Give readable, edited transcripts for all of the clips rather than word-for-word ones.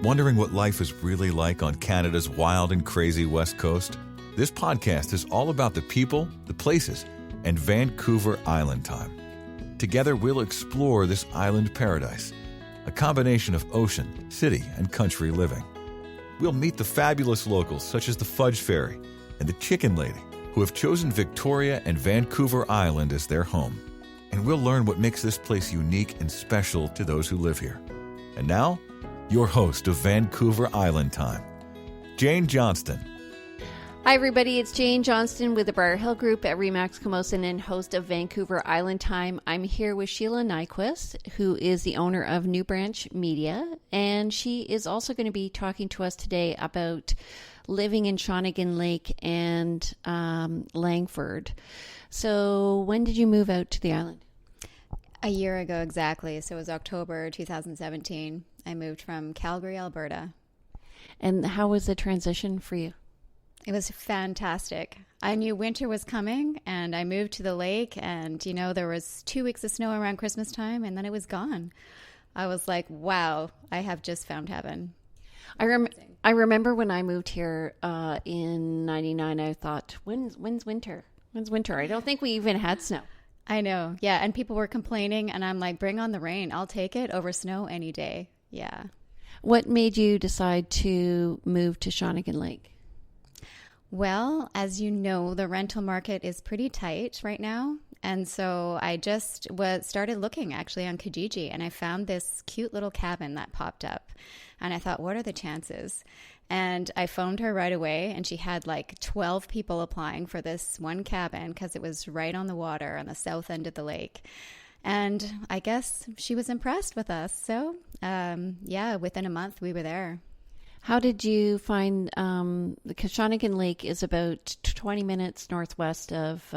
Wondering what life is really like on Canada's wild and crazy West Coast? This podcast is all about the people, the places, and Vancouver Island time. Together, we'll explore this island paradise, a combination of ocean, city, and country living. We'll meet the fabulous locals such as the Fudge Fairy and the Chicken Lady, who have chosen Victoria and Vancouver Island as their home. And we'll learn what makes this place unique and special to those who live here. And now, your host of Vancouver Island Time, Jane Johnston. Hi, everybody. It's Jane Johnston with the Briar Hill Group at Remax Camosun and host of Vancouver Island Time. I'm here with Sheila Nykwist, who is the owner of New Branch Media, and she is also going to be talking to us today about living in Shawnigan Lake and Langford. So when did you move out to the island? A year ago exactly. So it was October 2017. I moved from Calgary, Alberta. And how was the transition for you? It was fantastic. I knew winter was coming and I moved to the lake and, you know, there was 2 weeks of snow around Christmas time and then it was gone. I was like, wow, I have just found heaven. I remember when I moved here in 99, I thought, when's winter? When's winter? I don't think we even had snow. I know. Yeah. And people were complaining and I'm like, bring on the rain. I'll take it over snow any day. Yeah. What made you decide to move to Shawnigan Lake? Well, as you know, the rental market is pretty tight right now. And so I just started looking actually on Kijiji and I found this cute little cabin that popped up. And I thought, what are the chances? And I phoned her right away and she had like 12 people applying for this one cabin because it was right on the water on the south end of the lake. And I guess she was impressed with us. So, within a month we were there. How did you find, because Shawnigan Lake is about 20 minutes northwest of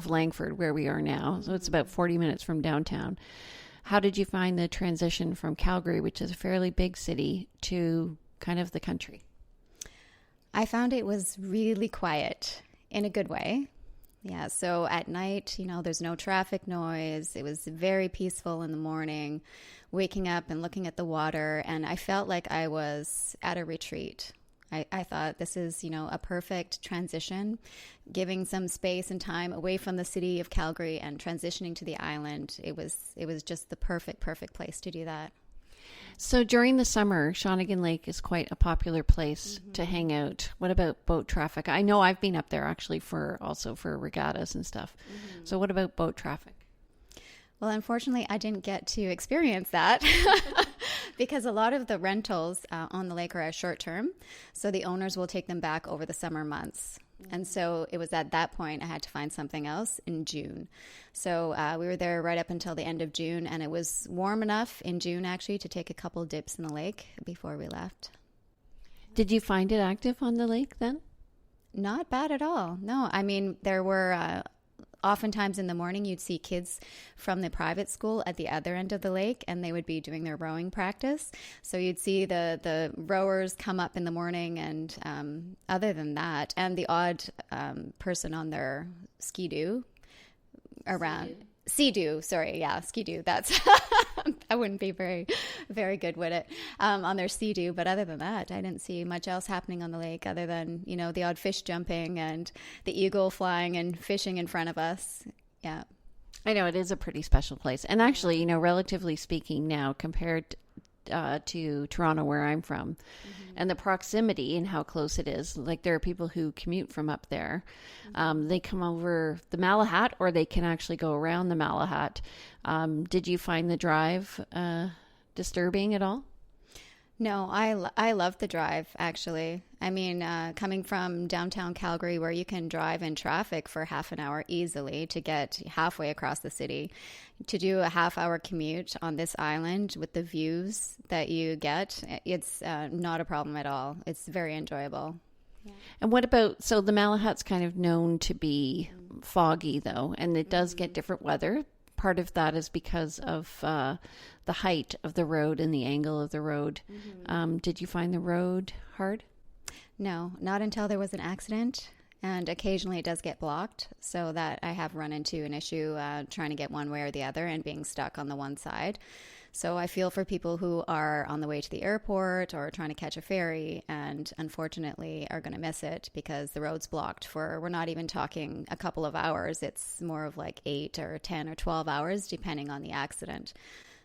Langford, where we are now. So it's about 40 minutes from downtown. How did you find the transition from Calgary, which is a fairly big city, to kind of the country? I found it was really quiet in a good way. Yeah, so at night, you know, there's no traffic noise. It was very peaceful in the morning, waking up and looking at the water. And I felt like I was at a retreat. I thought this is, you know, a perfect transition, giving some space and time away from the city of Calgary and transitioning to the island. It was just the perfect place to do that. So during the summer, Shawnigan Lake is quite a popular place to hang out. What about boat traffic? I know I've been up there actually for regattas and stuff. So what about boat traffic? Well, unfortunately, I didn't get to experience that because a lot of the rentals on the lake are short term. So the owners will take them back over the summer months. And so it was at that point I had to find something else in June. So we were there right up until the end of June, and it was warm enough in June actually to take a couple dips in the lake before we left. Did you find it active on the lake then? Not bad at all. No, I mean, there were oftentimes in the morning you'd see kids from the private school at the other end of the lake and they would be doing their rowing practice. So you'd see the rowers come up in the morning and other than that, and the odd person on their ski-doo around. Sea-doo, sorry, yeah, ski-doo. That's I wouldn't be very, very good with it on their sea-doo. But other than that, I didn't see much else happening on the lake other than, you know, the odd fish jumping and the eagle flying and fishing in front of us. Yeah. I know it is a pretty special place. And actually, you know, relatively speaking now compared to Toronto, where I'm from, and the proximity and how close it is. Like there are people who commute from up there. They come over the Malahat or they can actually go around the Malahat. Did you find the drive disturbing at all? No, I love the drive, actually. I mean, coming from downtown Calgary, where you can drive in traffic for half an hour easily to get halfway across the city, to do a half-hour commute on this island with the views that you get, it's not a problem at all. It's very enjoyable. Yeah. And what about, so the Malahat's kind of known to be foggy, though, and it does get different weather. Part of that is because of the height of the road and the angle of the road. Did you find the road hard? No, not until there was an accident. And occasionally it does get blocked, so that I have run into an issue trying to get one way or the other and being stuck on the one side. So I feel for people who are on the way to the airport or trying to catch a ferry and unfortunately are going to miss it because the road's blocked for, we're not even talking a couple of hours. It's more of like 8 or 10 or 12 hours depending on the accident.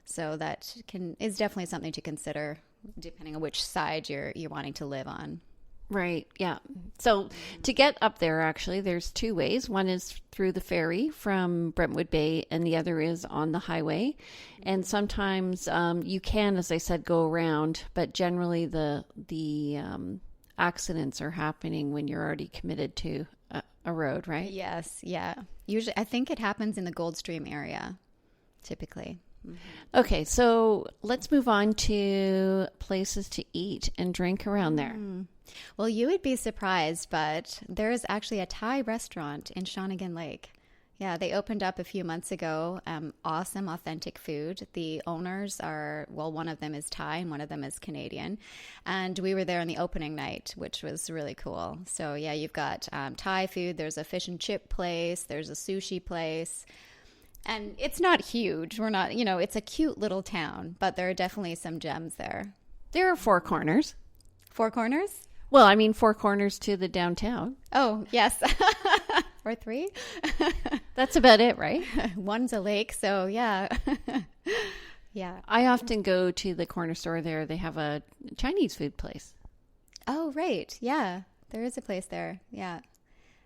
So that is definitely something to consider depending on which side you're wanting to live on. Right. Yeah. So to get up there, actually, there's 2 ways. One is through the ferry from Brentwood Bay, and the other is on the highway. And sometimes you can, as I said, go around, but generally the accidents are happening when you're already committed to a road, right? Yes. Yeah. Usually, I think it happens in the Gold Stream area, typically. Okay, so let's move on to places to eat and drink around there. Well, you would be surprised, but there is actually a Thai restaurant in Shawnigan Lake. Yeah, they opened up a few months ago. Awesome, authentic food. The owners are, well, one of them is Thai and one of them is Canadian. And we were there on the opening night, which was really cool. So, yeah, you've got Thai food. There's a fish and chip place. There's a sushi place. And it's not huge. We're not, it's a cute little town, but there are definitely some gems there. There are 4 corners. 4 corners? Well, I mean, 4 corners to the downtown. Oh, yes. Or 3? That's about it, right? One's a lake, so yeah. Yeah. I often go to the corner store there. They have a Chinese food place. Oh, right. Yeah. There is a place there. Yeah.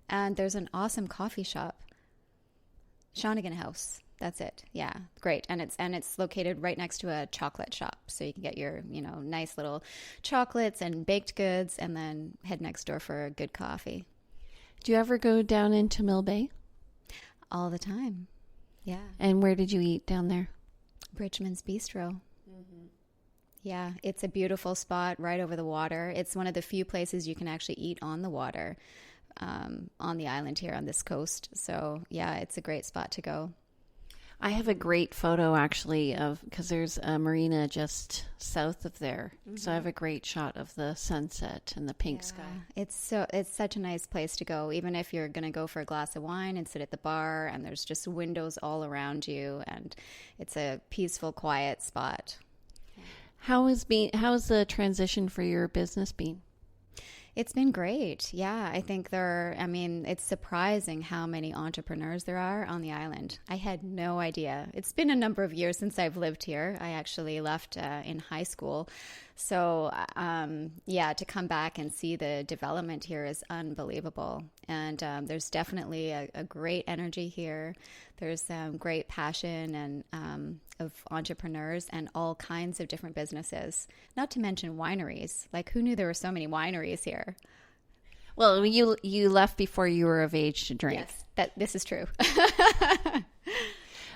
And there's an awesome coffee shop. Shawnigan House. That's it. Yeah. Great. And it's located right next to a chocolate shop. So you can get your, nice little chocolates and baked goods and then head next door for a good coffee. Do you ever go down into Mill Bay? All the time. Yeah. And where did you eat down there? Bridgman's Bistro. Mm-hmm. Yeah. It's a beautiful spot right over the water. It's one of the few places you can actually eat on the water. On the island here on this coast. So yeah, it's a great spot to go. I have a great photo actually because there's a marina just south of there. Mm-hmm. So I have a great shot of the sunset and the pink sky. It's such a nice place to go, even if you're going to go for a glass of wine and sit at the bar and there's just windows all around you and it's a peaceful, quiet spot. How has the transition for your business been? It's been great. Yeah, I think it's surprising how many entrepreneurs there are on the island. I had no idea. It's been a number of years since I've lived here. I actually left in high school. So, to come back and see the development here is unbelievable. And there's definitely a great energy here. There's great passion and of entrepreneurs and all kinds of different businesses, not to mention wineries. Like, who knew there were so many wineries here? Well, you left before you were of age to drink. Yes, this is true.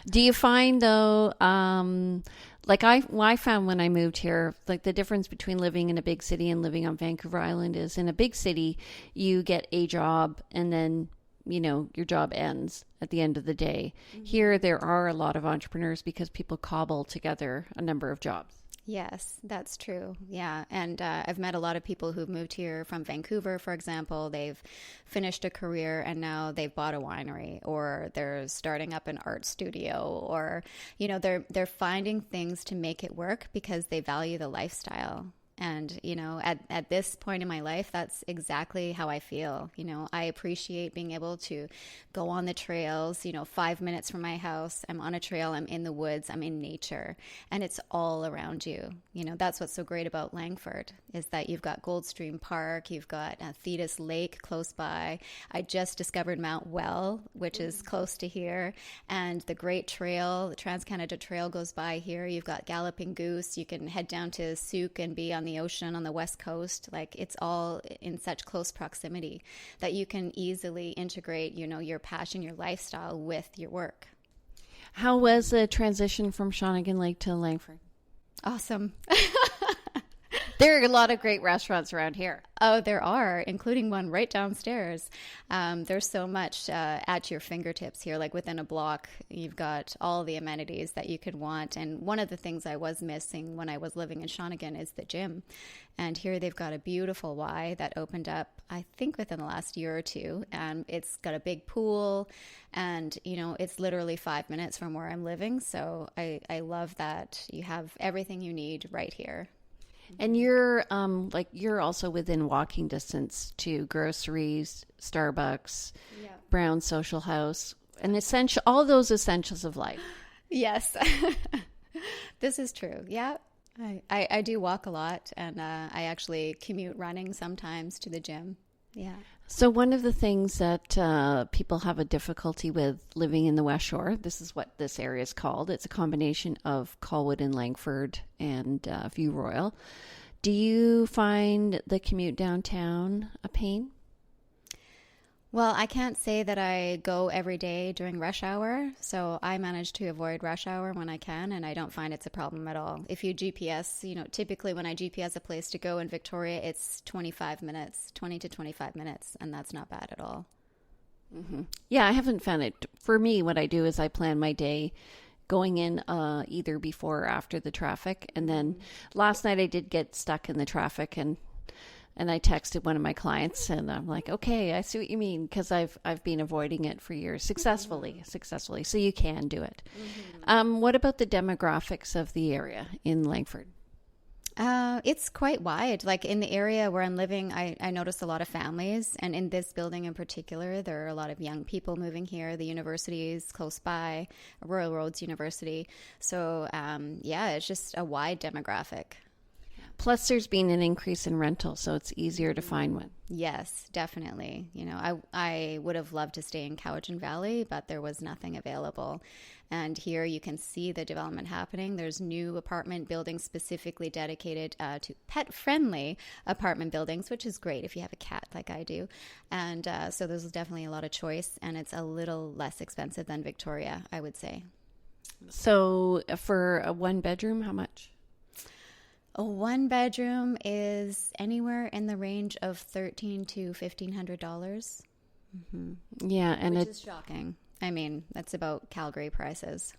Do you find, though, I found when I moved here, like the difference between living in a big city and living on Vancouver Island is in a big city, you get a job and then, your job ends at the end of the day. Mm-hmm. Here, there are a lot of entrepreneurs because people cobble together a number of jobs. Yes, that's true. Yeah. And I've met a lot of people who've moved here from Vancouver, for example. They've finished a career and now they've bought a winery or they're starting up an art studio or, they're finding things to make it work because they value the lifestyle. And, at this point in my life, that's exactly how I feel. I appreciate being able to go on the trails, 5 minutes from my house. I'm on a trail. I'm in the woods. I'm in nature. And it's all around you. That's what's so great about Langford is that you've got Goldstream Park. You've got Thetis Lake close by. I just discovered Mount Well, which is close to here. And the Great Trail, the Trans-Canada Trail goes by here. You've got Galloping Goose. You can head down to Souk and be on the ocean on the west coast. Like, it's all in such close proximity that you can easily integrate, your passion, your lifestyle with your work. How was the transition from Shawnigan Lake to Langford? Awesome. There are a lot of great restaurants around here. Oh, there are, including one right downstairs. There's so much at your fingertips here. Like within a block, you've got all the amenities that you could want. And one of the things I was missing when I was living in Shawnigan is the gym. And here they've got a beautiful Y that opened up, I think, within the last year or two. And it's got a big pool. And, you know, it's literally 5 minutes from where I'm living. So I love that you have everything you need right here. And you're you're also within walking distance to groceries, Starbucks, Brown Social House, and all those essentials of life. Yes, this is true. Yeah, I do walk a lot, and I actually commute running sometimes to the gym. Yeah. So one of the things that people have a difficulty with living in the West Shore, this is what this area is called. It's a combination of Colwood and Langford and View Royal. Do you find the commute downtown a pain? Well, I can't say that I go every day during rush hour, so I manage to avoid rush hour when I can, and I don't find it's a problem at all. If you GPS, you know, typically when I GPS a place to go in Victoria, it's 25 minutes, 20 to 25 minutes, and that's not bad at all. Mm-hmm. Yeah, I haven't found it. For me, what I do is I plan my day going in either before or after the traffic, and then last night I did get stuck in the traffic, and I texted one of my clients, and I'm like, okay, I see what you mean, because I've been avoiding it for years successfully. So you can do it. Mm-hmm. What about the demographics of the area in Langford? It's quite wide. Like in the area where I'm living, I notice a lot of families, and in this building in particular, there are a lot of young people moving here. The university is close by, Royal Roads University. So it's just a wide demographic. Plus, there's been an increase in rental, so it's easier to find one. Yes, definitely. You know, I would have loved to stay in Cowichan Valley, but there was nothing available. And here you can see the development happening. There's new apartment buildings specifically dedicated to pet-friendly apartment buildings, which is great if you have a cat like I do. And so there's definitely a lot of choice, and it's a little less expensive than Victoria, I would say. So for a one-bedroom, how much? A one bedroom is anywhere in the range of $1,300 to $1,500. Mm-hmm. Yeah, and which is shocking. I mean, that's about Calgary prices.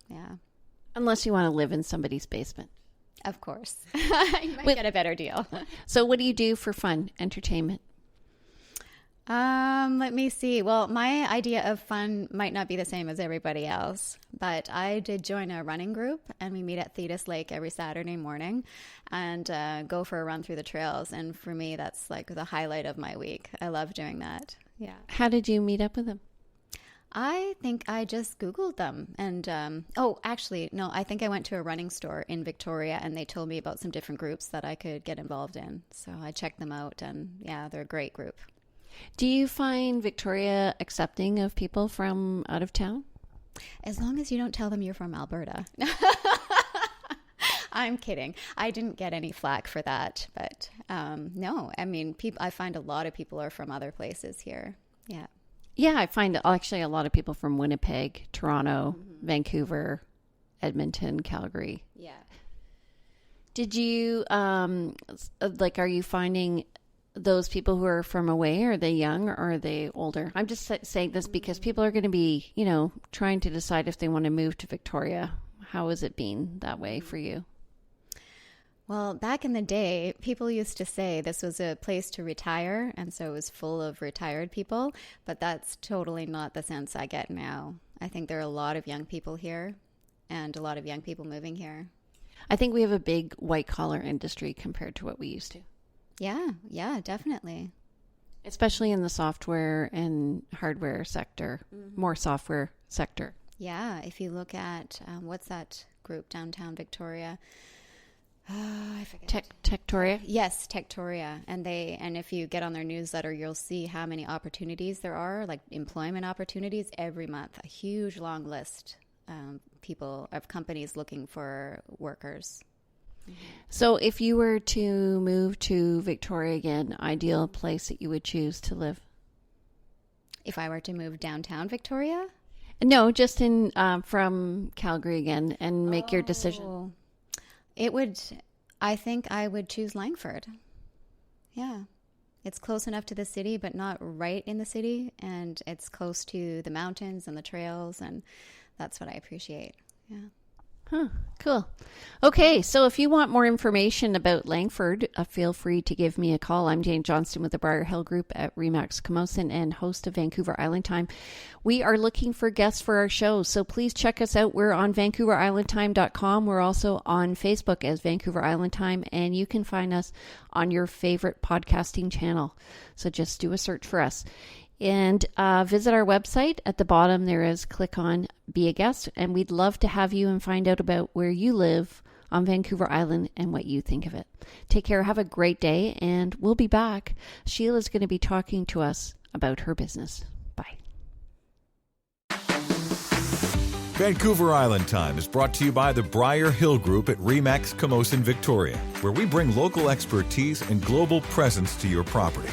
Yeah. Unless you want to live in somebody's basement. Of course. You might get a better deal. So what do you do for fun, entertainment? Let me see. Well, my idea of fun might not be the same as everybody else, but I did join a running group, and we meet at Thetis Lake every Saturday morning and go for a run through the trails. And for me, that's like the highlight of my week. I love doing that. Yeah. How did you meet up with them? I think I just Googled them. And, actually, no, I think I went to a running store in Victoria, and they told me about some different groups that I could get involved in. So I checked them out, and yeah, they're a great group. Do you find Victoria accepting of people from out of town? As long as you don't tell them you're from Alberta. I'm kidding. I didn't get any flack for that. But no, I mean, I find a lot of people are from other places here. Yeah. Yeah, I find actually a lot of people from Winnipeg, Toronto, Vancouver, Edmonton, Calgary. Yeah. Did you, are you finding those people who are from away, are they young or are they older? I'm just saying this because people are going to be, trying to decide if they want to move to Victoria. How has it been that way for you? Well, back in the day, people used to say this was a place to retire, and so it was full of retired people, but that's totally not the sense I get now. I think there are a lot of young people here and a lot of young people moving here. I think we have a big white-collar industry compared to what we used to. Yeah, definitely. Especially in the software and hardware sector, more software sector. Yeah, if you look at, what's that group downtown Victoria? I forget. Techtoria? Yes, Techtoria. And if you get on their newsletter, you'll see how many opportunities there are, like employment opportunities every month. A huge long list of companies looking for workers. So if you were to move to Victoria again, ideal place that you would choose to live? If I were to move downtown Victoria? No, just from Calgary again and make your decision. It would, I think I would choose Langford. Yeah. It's close enough to the city, but not right in the city. And it's close to the mountains and the trails. And that's what I appreciate. Yeah. Huh, cool. Okay, so if you want more information about Langford, feel free to give me a call. I'm Jane Johnston with the Briar Hill Group at Remax Camosun and host of Vancouver Island Time. We are looking for guests for our show, so please check us out. We're on VancouverIslandTime.com. We're also on Facebook as Vancouver Island Time, and you can find us on your favorite podcasting channel. So just do a search for us. And visit our website. At the bottom, there is click on Be a Guest. And we'd love to have you and find out about where you live on Vancouver Island and what you think of it. Take care. Have a great day. And we'll be back. Sheila's going to be talking to us about her business. Bye. Vancouver Island Time is brought to you by the Briar Hill Group at Remax Camosun, Victoria, where we bring local expertise and global presence to your property.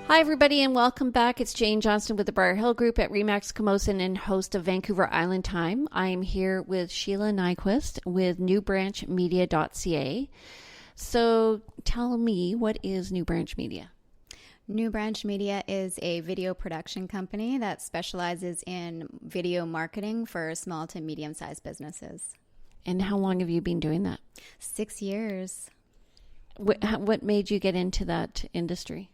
Hi, everybody, and welcome back. It's Jane Johnston with the Briar Hill Group at Remax Camosun and host of Vancouver Island Time. I'm here with Sheila Nykwist with newbranchmedia.ca. So tell me, what is New Branch Media? New Branch Media is a video production company that specializes in video marketing for small to medium-sized businesses. And how long have you been doing that? 6 years. What made you get into that industry?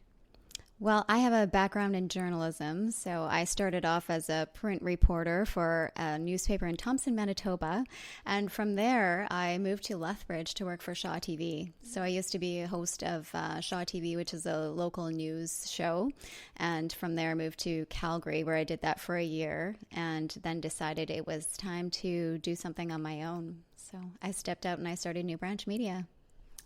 Well, I have a background in journalism, so I started off as a print reporter for a newspaper in Thompson, Manitoba, and from there I moved to Lethbridge to work for Shaw TV. So I used to be a host of Shaw TV, which is a local news show, and from there I moved to Calgary, where I did that for a year, and then decided it was time to do something on my own. So I stepped out and I started New Branch Media.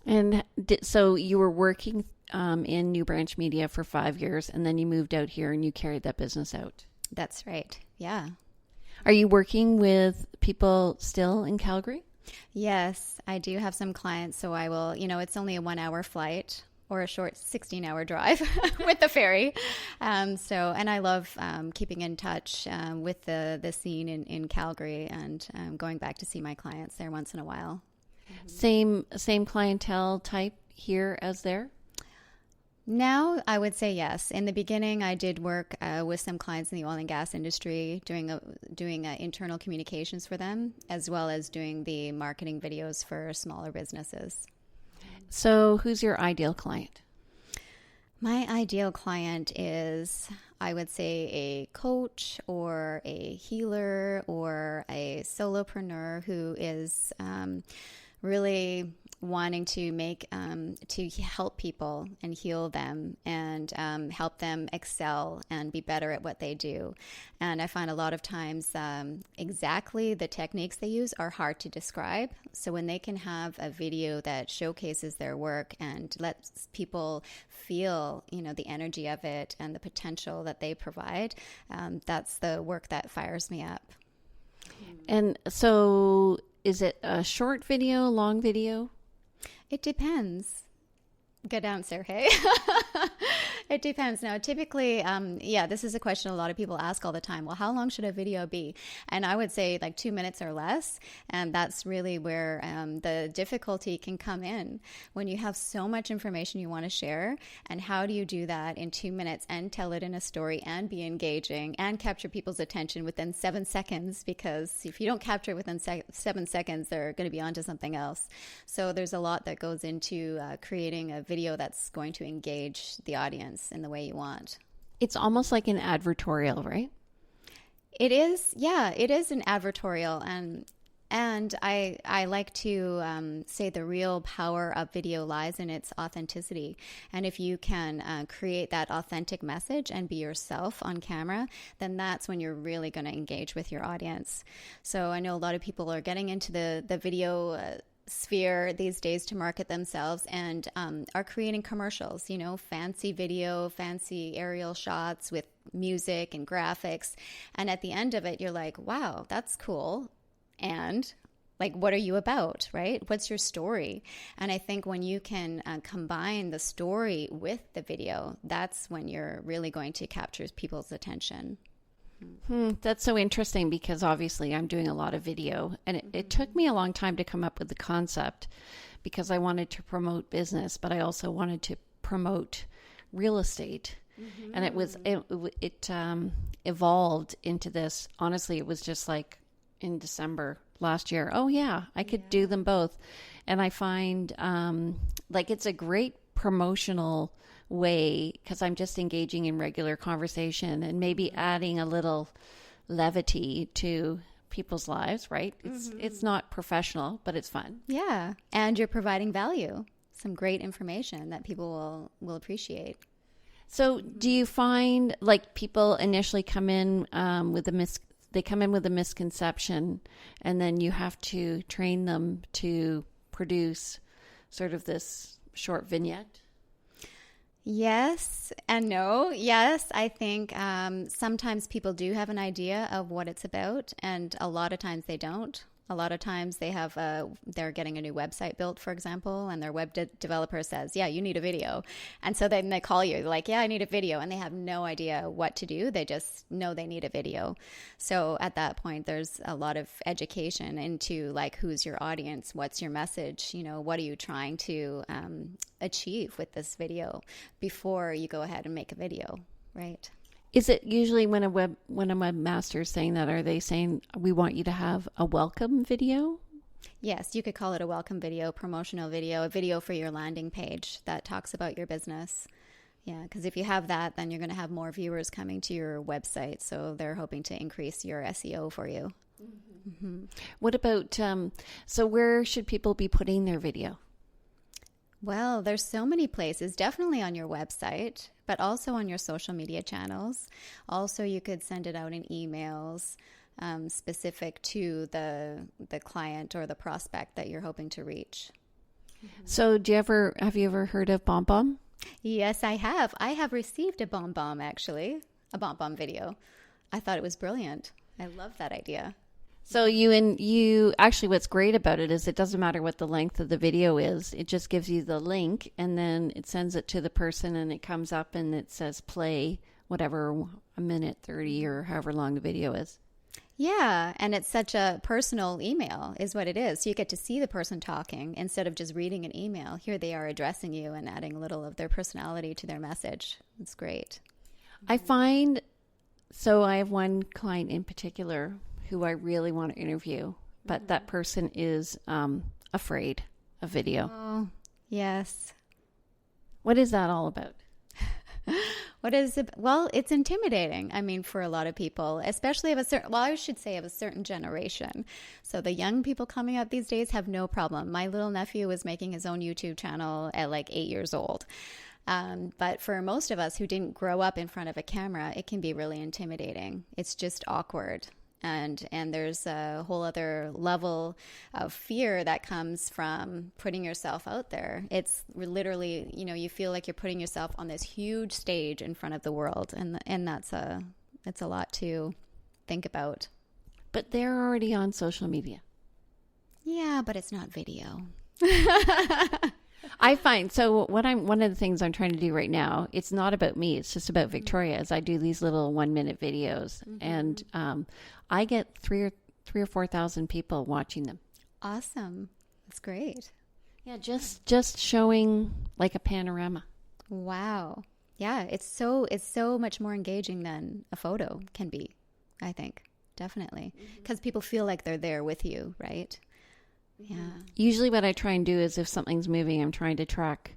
And so you were working in New Branch Media for 5 years, and then you moved out here and you carried that business out. That's right. Yeah. Are you working with people still in Calgary? Yes, I do have some clients. So I will, it's only a 1 hour flight or a short 16-hour drive with the ferry. And I love keeping in touch with the scene in Calgary and going back to see my clients there once in a while. Same clientele type here as there? Now, I would say yes. In the beginning, I did work with some clients in the oil and gas industry, doing internal communications for them, as well as doing the marketing videos for smaller businesses. So who's your ideal client? My ideal client is, I would say, a coach or a healer or a solopreneur who is really wanting to to help people and heal them and help them excel and be better at what they do. And I find a lot of times exactly the techniques they use are hard to describe. So when they can have a video that showcases their work and lets people feel, the energy of it and the potential that they provide, that's the work that fires me up. And so is it a short video, long video? It depends. Good answer, hey? It depends. Now, typically, this is a question a lot of people ask all the time. Well, how long should a video be? And I would say like 2 minutes or less. And that's really where the difficulty can come in when you have so much information you want to share. And how do you do that in 2 minutes and tell it in a story and be engaging and capture people's attention within 7 seconds? Because if you don't capture it within 7 seconds, they're going to be onto something else. So there's a lot that goes into creating a video that's going to engage the audience in the way you want. It's almost like an advertorial, right? It is. Yeah, it is an advertorial. And I like to say the real power of video lies in its authenticity. And if you can create that authentic message and be yourself on camera, then that's when you're really going to engage with your audience. So I know a lot of people are getting into the video sphere these days to market themselves and are creating commercials, fancy video, fancy aerial shots with music and graphics. And at the end of it, you're like, wow, that's cool. And like, what are you about, right? What's your story? And I think when you can combine the story with the video, that's when you're really going to capture people's attention. That's so interesting because obviously I'm doing a lot of video, and it took me a long time to come up with the concept because I wanted to promote business, but I also wanted to promote real estate. And it evolved into this. Honestly, it was just like in December last year. Oh yeah, I could do them both. And I find like it's a great promotional way because I'm just engaging in regular conversation and maybe adding a little levity to people's lives, right? It's not professional, but it's fun. Yeah. And you're providing value, some great information that people will appreciate. So do you find like people initially come in with a misconception, and then you have to train them to produce sort of this short vignette? Yes and no. Yes, I think sometimes people do have an idea of what it's about, and a lot of times they don't. A lot of times they're getting a new website built, for example, and their web developer says, yeah, you need a video. And so then they call you like, yeah, I need a video. And they have no idea what to do. They just know they need a video. So at that point, there's a lot of education into like, who's your audience? What's your message? You know, what are you trying to achieve with this video before you go ahead and make a video, right? Is it usually when a webmaster is saying that, are they saying we want you to have a welcome video? Yes, you could call it a welcome video, promotional video, a video for your landing page that talks about your business. Yeah, because if you have that, then you're going to have more viewers coming to your website. So they're hoping to increase your SEO for you. What about, so where should people be putting their video? Well, there's so many places, definitely on your website, but also on your social media channels. Also, you could send it out in emails specific to the client or the prospect that you're hoping to reach. So have you ever heard of BombBomb? Yes, I have. I have received a BombBomb, actually, a BombBomb video. I thought it was brilliant. I love that idea. So you actually, what's great about it is it doesn't matter what the length of the video is. It just gives you the link, and then it sends it to the person, and it comes up and it says play, whatever, a minute 30 or however long the video is. Yeah, and it's such a personal email is what it is. So you get to see the person talking instead of just reading an email. Here they are addressing you and adding a little of their personality to their message. It's great. I have one client in particular who I really want to interview, but that person is afraid of video. Oh, yes. What is that all about? What is it? Well, it's intimidating. I mean, for a lot of people, especially of a certain generation. So the young people coming up these days have no problem. My little nephew was making his own YouTube channel at like 8 years old. But for most of us who didn't grow up in front of a camera, it can be really intimidating. It's just awkward. And there's a whole other level of fear that comes from putting yourself out there. It's literally, you feel like you're putting yourself on this huge stage in front of the world. And that's a lot to think about. But they're already on social media. Yeah, but it's not video. I find, so one of the things I'm trying to do right now, it's not about me, it's just about Victoria, as I do these little 1-minute videos. And I get 3,000 or 4,000 people watching them. Awesome. That's great. Yeah, just showing like a panorama. Wow. Yeah, it's so much more engaging than a photo can be, I think. Definitely. Because people feel like they're there with you, right? Yeah. Usually what I try and do is if something's moving, I'm trying to track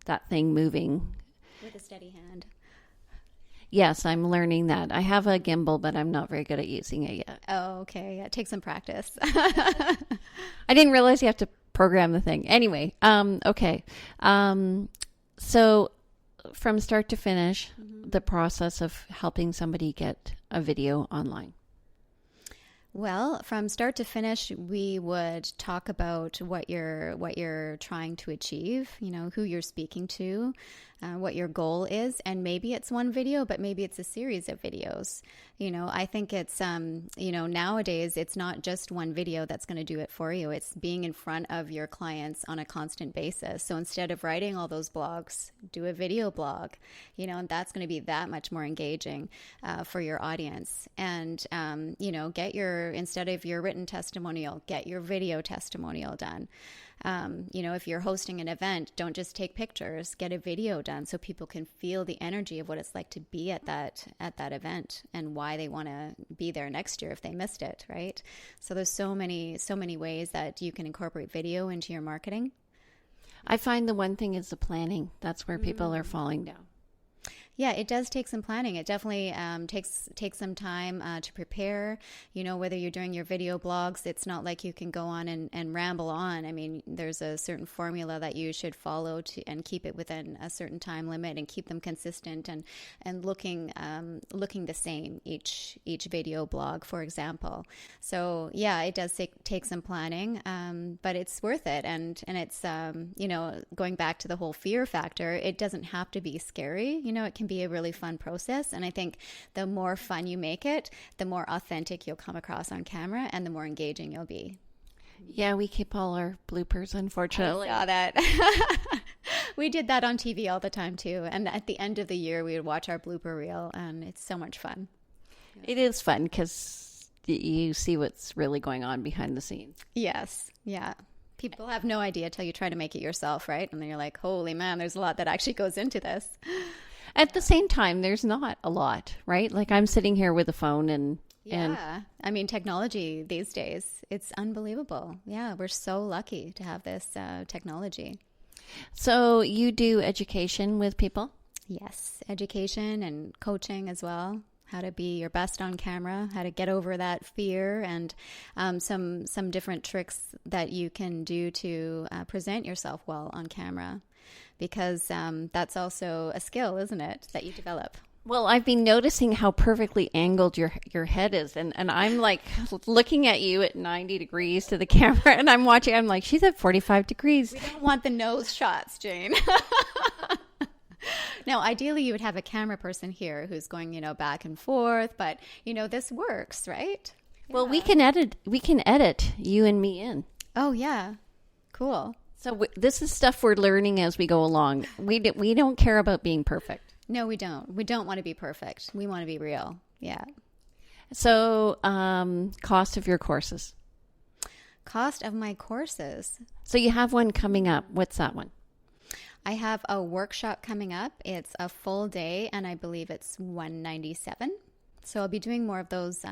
that thing moving. With a steady hand. Yes, I'm learning that. I have a gimbal, but I'm not very good at using it yet. Oh, okay. Yeah, take some practice. I didn't realize you have to program the thing. Anyway, okay. So from start to finish, the process of helping somebody get a video online. Well, from start to finish, we would talk about what you're trying to achieve, who you're speaking to, what your goal is. And maybe it's one video, but maybe it's a series of videos. I think it's, nowadays it's not just one video that's going to do it for you. It's being in front of your clients on a constant basis. So instead of writing all those blogs, do a video blog, and that's going to be that much more engaging for your audience. And, instead of your written testimonial, get your video testimonial done. If you're hosting an event, don't just take pictures, get a video done so people can feel the energy of what it's like to be at that event and why they want to be there next year if they missed it, right? So there's so many ways that you can incorporate video into your marketing. I find the one thing is the planning. That's where people are falling down. Yeah, it does take some planning. It definitely takes some time to prepare. Whether you're doing your video blogs, it's not like you can go on and ramble on. I mean, there's a certain formula that you should follow and keep it within a certain time limit and keep them consistent and looking the same each video blog, for example. So yeah, it does take some planning, but it's worth it. And it's going back to the whole fear factor. It doesn't have to be scary. It can be a really fun process. And I think the more fun you make it, the more authentic you'll come across on camera and the more engaging you'll be. Yeah, we keep all our bloopers, unfortunately. I saw that. We did that on TV all the time too. And at the end of the year, we would watch our blooper reel and it's so much fun. It is fun because you see what's really going on behind the scenes. Yes. Yeah. People have no idea till you try to make it yourself, right? And then you're like, holy man, there's a lot that actually goes into this. At the same time, there's not a lot, right? Like I'm sitting here with a phone and I mean, technology these days, it's unbelievable. Yeah, we're so lucky to have this technology. So you do education with people? Yes, education and coaching as well. How to be your best on camera, how to get over that fear, and some different tricks that you can do to present yourself well on camera. Because that's also a skill, isn't it, that you develop? Well, I've been noticing how perfectly angled your head is. And I'm like looking at you at 90 degrees to the camera and I'm watching. I'm like, she's at 45 degrees. We don't want the nose shots, Jane. No, ideally you would have a camera person here who's going, back and forth. But, this works, right? Well, we can edit you and me in. Oh, yeah. Cool. So this is stuff we're learning as we go along. We don't care about being perfect. No, we don't. We don't want to be perfect. We want to be real. Yeah. So cost of your courses. Cost of my courses. So you have one coming up. What's that one? I have a workshop coming up. It's a full day, and I believe it's $197. So I'll be doing more of those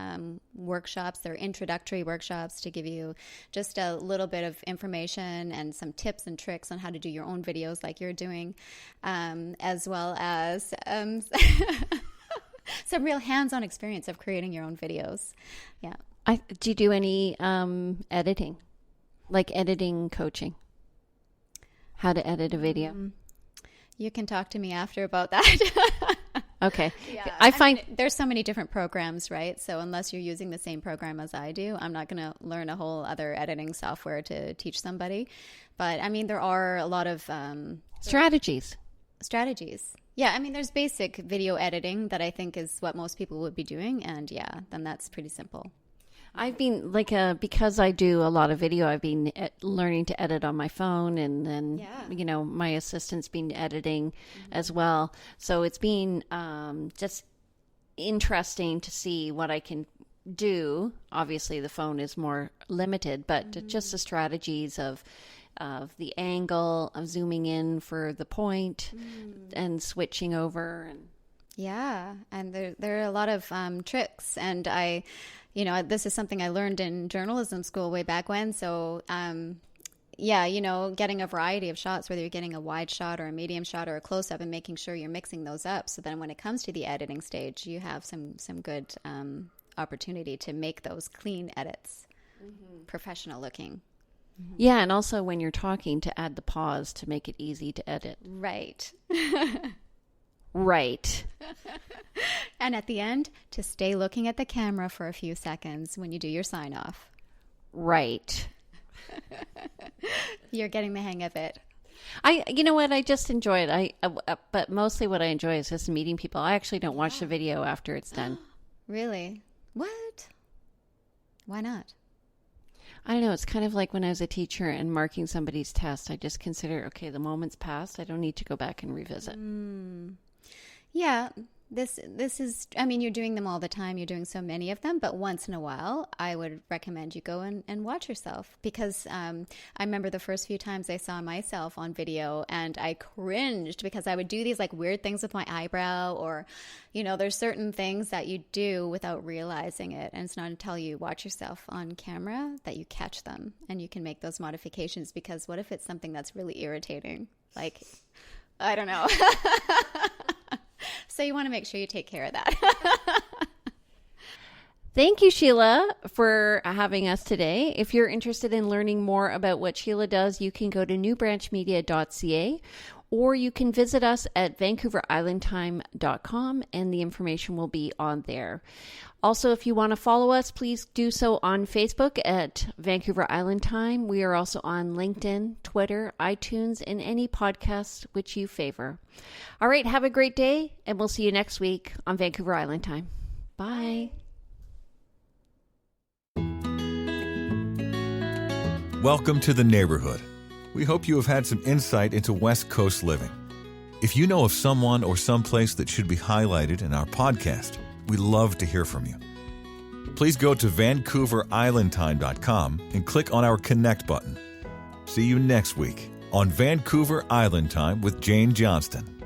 workshops. They're introductory workshops to give you just a little bit of information and some tips and tricks on how to do your own videos like you're doing, as well as some real hands-on experience of creating your own videos. Yeah. Do you do any editing, like editing coaching? How to edit a video? You can talk to me after about that. Okay. Yeah, I find there's so many different programs, right? So unless you're using the same program as I do, I'm not going to learn a whole other editing software to teach somebody. But I mean, there are a lot of strategies. Yeah, I mean, there's basic video editing that I think is what most people would be doing. And yeah, then that's pretty simple. I've been because I do a lot of video, I've been learning to edit on my phone, and then, my assistant's been editing as well. So it's been just interesting to see what I can do. Obviously, the phone is more limited, but just the strategies of the angle, of zooming in for the point and switching over. And yeah, and there are a lot of tricks, and this is something I learned in journalism school way back when. So, getting a variety of shots, whether you're getting a wide shot or a medium shot or a close up, and making sure you're mixing those up. So then when it comes to the editing stage, you have some good opportunity to make those clean edits, professional looking. Yeah, and also when you're talking, to add the pause to make it easy to edit. Right. Right. And at the end, to stay looking at the camera for a few seconds when you do your sign off. Right. You're getting the hang of it. You know what? I just enjoy it. But mostly what I enjoy is just meeting people. I actually don't watch the video after it's done. Really? What? Why not? I don't know. It's kind of like when I was a teacher and marking somebody's test. I just consider, okay, the moment's passed. I don't need to go back and revisit. Yeah. This is, I mean, you're doing them all the time. You're doing so many of them, but once in a while, I would recommend you go and watch yourself, because I remember the first few times I saw myself on video and I cringed because I would do these like weird things with my eyebrow, or, you know, there's certain things that you do without realizing it. And it's not until you watch yourself on camera that you catch them and you can make those modifications, because what if it's something that's really irritating? Like, I don't know. So you want to make sure you take care of that. Thank you, Sheila, for having us today. If you're interested in learning more about what Sheila does, you can go to newbranchmedia.ca, or you can visit us at vancouverislandtime.com, and the information will be on there. Also, if you want to follow us, please do so on Facebook at Vancouver Island Time. We are also on LinkedIn, Twitter, iTunes, and any podcast which you favor. All right, have a great day, and we'll see you next week on Vancouver Island Time. Bye. Welcome to the neighborhood. We hope you have had some insight into West Coast living. If you know of someone or someplace that should be highlighted in our podcast, we love to hear from you. Please go to VancouverIslandTime.com and click on our Connect button. See you next week on Vancouver Island Time with Jane Johnston.